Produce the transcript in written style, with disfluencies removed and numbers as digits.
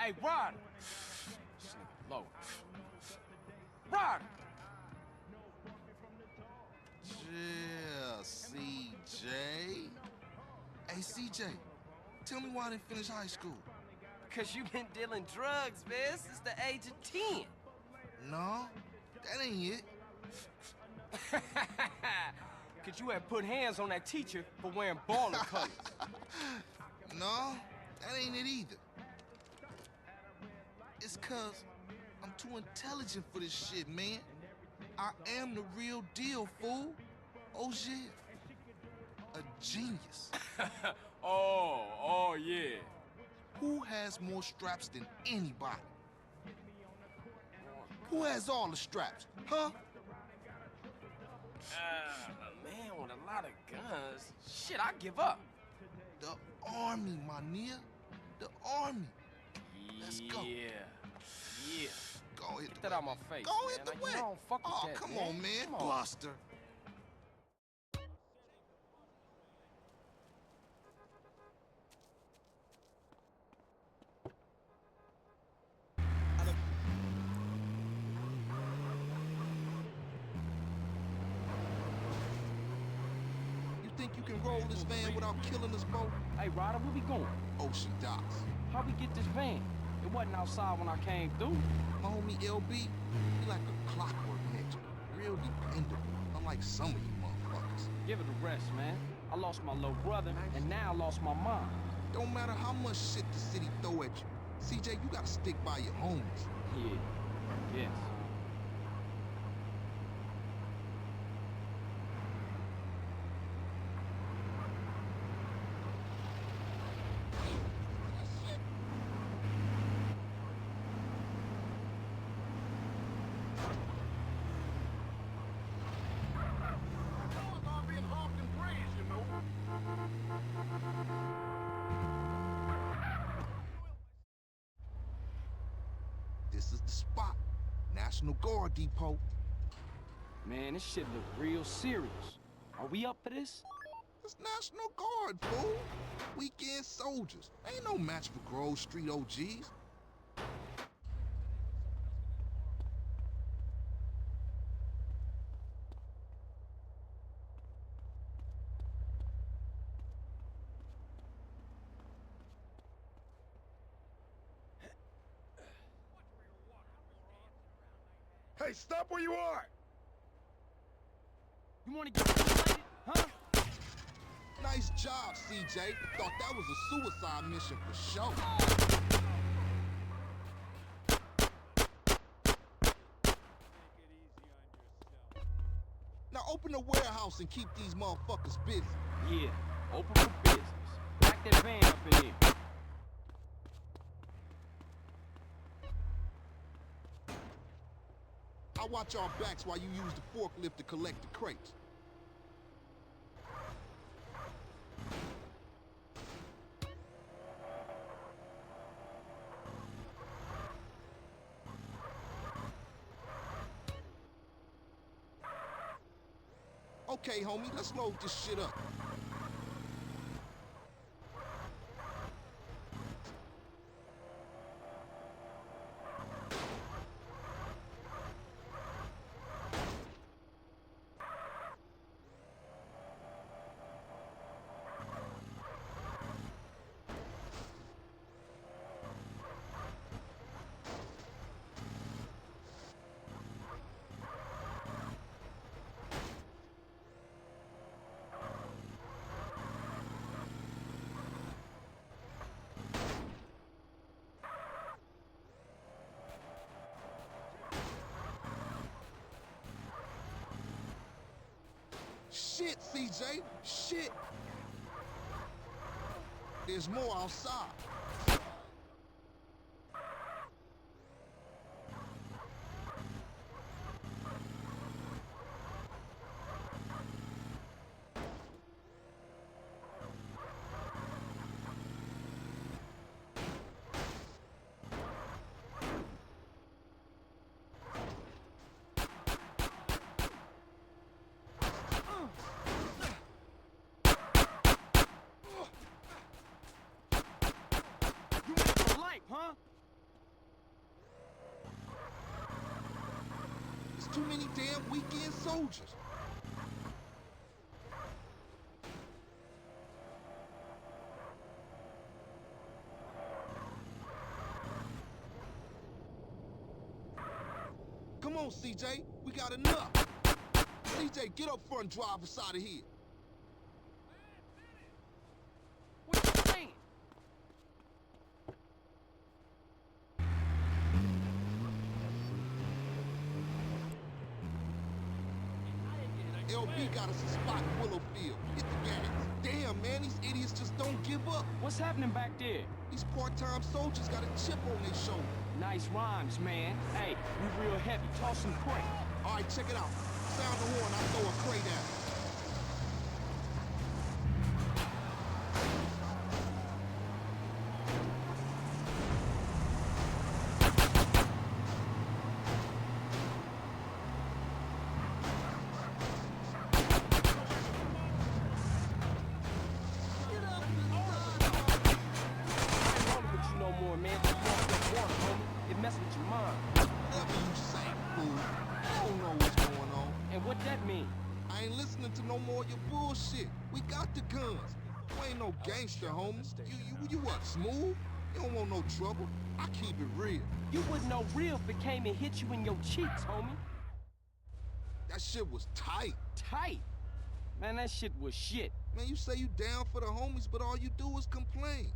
Hey, Ryder! This nigga low. Ryder! Yeah, CJ. Hey, CJ, tell me why I didn't finish high school. Because you been dealing drugs, man, since the age of 10. No, that ain't it. Because you had put hands on that teacher for wearing baller colors. No, that ain't it either. It's cause I'm too intelligent for this shit, man. I am the real deal, fool. Oh, yeah. A genius. Oh, yeah. Who has more straps than anybody? Who has all the straps, huh? A man with a lot of guns. Shit, I give up. The army, my nigga. The army. Let's go. Yeah. Go hit Get the that way, out my man. face, Go man. hit the Like, way. you don't fuck with Oh, that, come man. on, man. Come on. Buster. You think you can roll this van without killing us both? Hey, Ryder, where we going? Ocean docks. How we get this van? It wasn't outside when I came through. My homie LB, he like a clockwork ninja. Real dependable, unlike some of you motherfuckers. Give it a rest, man. I lost my little brother, and now I lost my mom. Don't matter how much shit the city throw at you. CJ, you gotta stick by your homies. Yeah, yes. This is the spot. National Guard Depot. Man, this shit look real serious. Are we up for this? It's National Guard, fool. Weekend soldiers. Ain't no match for Grove Street OGs. Hey, stop where you are! You wanna get related, huh? Nice job, CJ. Thought that was a suicide mission for sure. Now open the warehouse and keep these motherfuckers busy. Yeah, open for business. Back that van up in here. I'll watch our backs while you use the forklift to collect the crates. Okay, homie, let's load this shit up. Shit, CJ, shit. There's more outside. Too many damn weekend soldiers. Come on, CJ, we got enough. CJ, get up front and drive us out of here. What you saying? LB got us a spot in Willowfield. Hit the gas. Damn, man, these idiots just don't give up. What's happening back there? These part-time soldiers got a chip on their shoulder. Nice rhymes, man. Hey, we real heavy. Toss some crate. All right, check it out. Sound the horn, I'll throw a crate at it. Whatever you say, fool. I don't know what's going on. And what that mean? I ain't listening to no more of your bullshit. We got the guns. You ain't no gangster, homie. You what, smooth? You don't want no trouble. I keep it real. You wouldn't know real if it came and hit you in your cheeks, homie. That shit was tight. Tight? Man, that shit was shit. Man, you say you down for the homies, but all you do is complain.